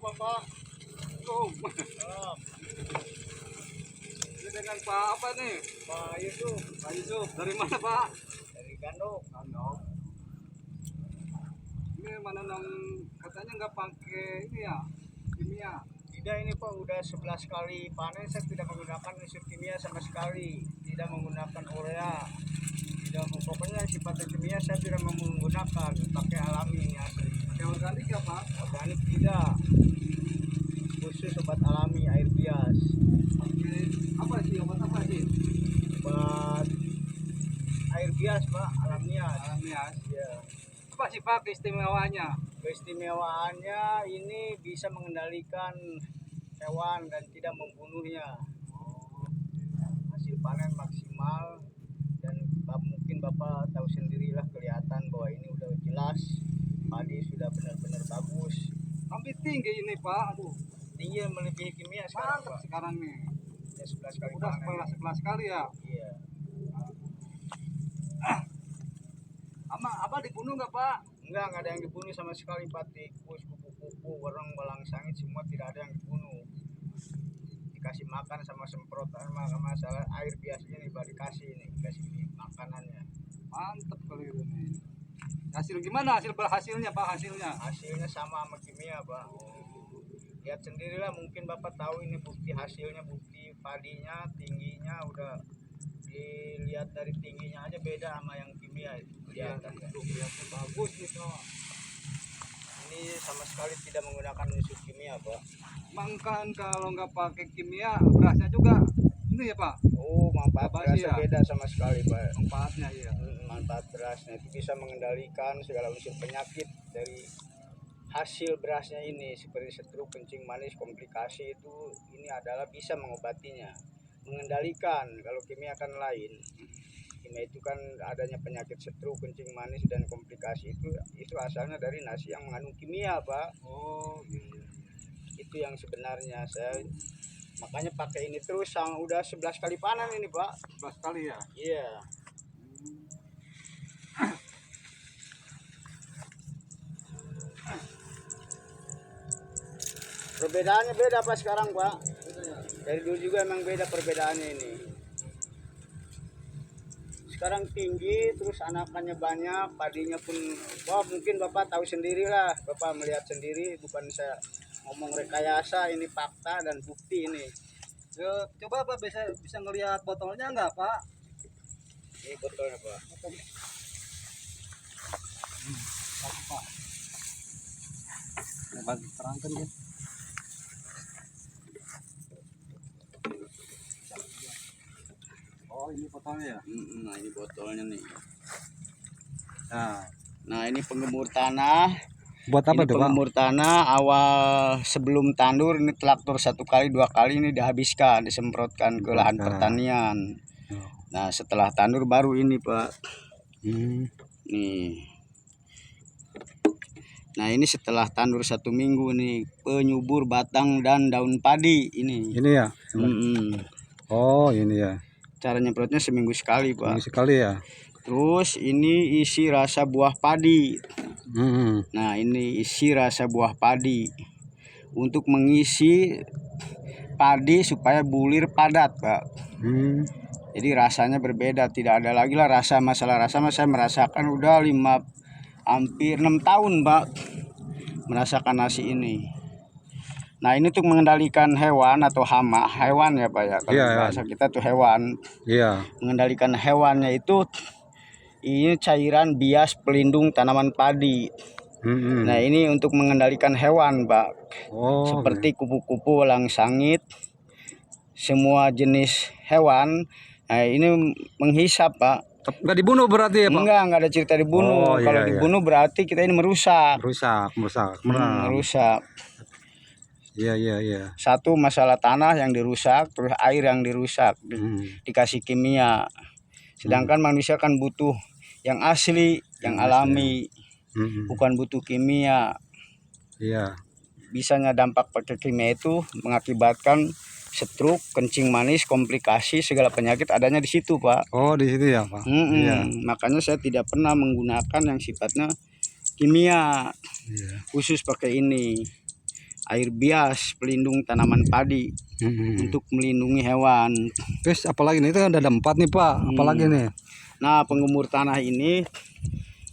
apa Pak? Ini dengan Pak apa nih? Pak Yusuf. Pak Yusuf. Dari mana Pak? Dari Gandok. Gandok. Ini menanam katanya nggak pakai ini ya, kimia. Tidak, ini Pak udah 11 kali panen saya tidak menggunakan unsur kimia sama sekali. Tidak menggunakan urea. Tidak, pokoknya sifatnya kimia saya tidak mau menggunakan, pakai alami asli. Pakai organik ya Pak? Organik tidak. Khusus obat alami air bias. Pakai apa sih? Obat apa sih? Obat air bias Pak, alamiah. Alamiah. Ya. Apa sih Pak keistimewanya? Keistimewaannya ini bisa mengendalikan hewan dan tidak membunuhnya. Hasil panen maksimal dan mungkin Bapak tahu sendirilah, kelihatan bahwa ini udah jelas padi sudah benar-benar bagus. Hampir tinggi ini Pak. Aduh, Tinggi melebihi kimia sekarang mantap Pak. sekarang nih. Ya, 11 kali Udah panen. sekelas kali ya. Iya. Apa dibunuh nggak Pak? Enggak ada yang dibunuh sama sekali Pak. Tikus, kupu-kupu, warang, balang sangit semua tidak ada yang dibunuh. Dikasih makan sama semprot sama masalah air biasanya nih Pak, dikasih makanannya. Mantap kali ini. Hasil gimana hasilnya Pak? Hasilnya sama kimia Pak. Lihat sendirilah, mungkin Bapak tahu ini bukti hasilnya, bukti padinya, tingginya udah dilihat dari tingginya aja beda sama yang kimia itu. Kelihatan ya. Kelihatan bagus gitu. Ini sama sekali tidak menggunakan unsur kimia Pak. Makan kalau nggak pakai kimia berasnya juga ini ya Pak. Oh, manfaat Apa sih berasnya ya? beda sama sekali Pak. Manfaatnya ya. Manfaat berasnya itu bisa mengendalikan segala unsur penyakit dari hasil berasnya ini, seperti stroke, kencing manis, komplikasi itu ini adalah bisa mengobatinya, mengendalikan. Kalau kimia kan lain. Kimia itu kan adanya penyakit stroke, kencing manis dan komplikasi itu asalnya dari nasi yang mengandung kimia Pak. Oh iya. Itu yang sebenarnya saya makanya pakai ini terus, udah 11 kali panen ini Pak. 11 kali ya. Iya. Perbedaannya beda Pak sekarang Pak. Dari dulu juga emang beda perbedaannya ini. Sekarang tinggi, terus anakannya banyak, padinya pun, wah mungkin Bapak tahu sendirilah, Bapak melihat sendiri, bukan saya ngomong rekayasa, ini fakta dan bukti ini. Coba Pak bisa ngelihat botolnya nggak Pak? Ini botolnya Pak. Satu Pak. Coba terangkan ya. Oh ini botolnya ya? Nah ini botolnya nih. Nah, Nah ini pengemur tanah. buat apa Ini tuh Pak? pengemur tanah awal sebelum tandur, ini traktor 1 kali 2 kali ini dihabiskan, disemprotkan ke lahan pertanian. Nah setelah tandur baru ini Pak. Nih. Nah ini setelah tandur 1 minggu nih, penyubur batang dan daun padi ini. Ini ya? Oh ini ya. Cara nyemprotnya seminggu sekali Pak. Ini sekali ya. Terus ini isi rasa buah padi. Nah ini isi rasa buah padi untuk mengisi padi supaya bulir padat Pak. Jadi rasanya berbeda, tidak ada lagi lah masalah rasa saya merasakan udah hampir 6 tahun Pak merasakan nasi ini. Nah ini untuk mengendalikan hewan atau hama, hewan ya Pak ya, kalau bahasa kita tuh hewan. Iya. Mengendalikan hewannya itu ini cairan bias pelindung tanaman padi. Nah ini untuk mengendalikan hewan Pak. Seperti kupu-kupu, elang sangit, semua jenis hewan. Nah ini menghisap Pak. Nggak dibunuh berarti ya Pak? Enggak ada cerita dibunuh. Kalau dibunuh berarti kita ini merusak. Merusak. Iya. Satu masalah tanah yang dirusak, terus air yang dirusak, dikasih kimia. Sedangkan manusia kan butuh yang asli, yang alami, bukan butuh kimia. Iya. Bisanya dampak pakai kimia itu mengakibatkan stroke, kencing manis, komplikasi, segala penyakit adanya di situ Pak. Oh di situ ya Pak. Iya. Makanya saya tidak pernah menggunakan yang sifatnya kimia, khusus pakai ini air bias pelindung tanaman padi untuk melindungi hewan. Terus apalagi nih, itu ada 4 nih Pak, apalagi nih? Nah, penggembur tanah ini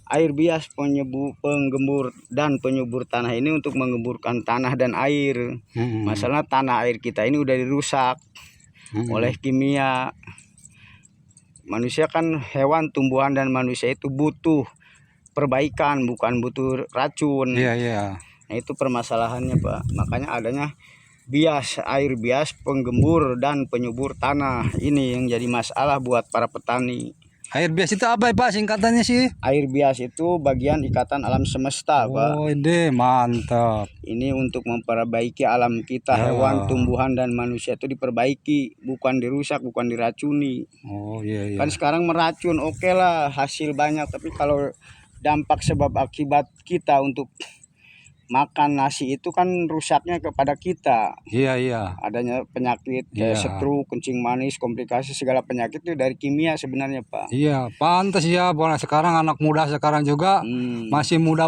air bias penggembur dan penyubur tanah ini untuk menggemburkan tanah dan air. Masalah tanah air kita ini udah dirusak oleh kimia. Manusia kan hewan, tumbuhan dan manusia itu butuh perbaikan, bukan butuh racun. Iya. Nah, itu permasalahannya Pak. Makanya adanya bias, air bias penggembur dan penyubur tanah. Ini yang jadi masalah buat para petani. Air bias itu apa Pak singkatannya sih? Air bias itu bagian ikatan alam semesta Pak. Oh ini mantap. Ini untuk memperbaiki alam kita, hewan, tumbuhan dan manusia itu diperbaiki, bukan dirusak, bukan diracuni. Oh iya. Kan sekarang meracun, oke lah hasil banyak, tapi kalau dampak sebab akibat kita untuk makan nasi itu kan rusaknya kepada kita. Iya. Adanya penyakit kayak stroke, kencing manis, komplikasi segala penyakit itu dari kimia sebenarnya Pak. Iya, pantas ya, sekarang anak muda sekarang juga masih muda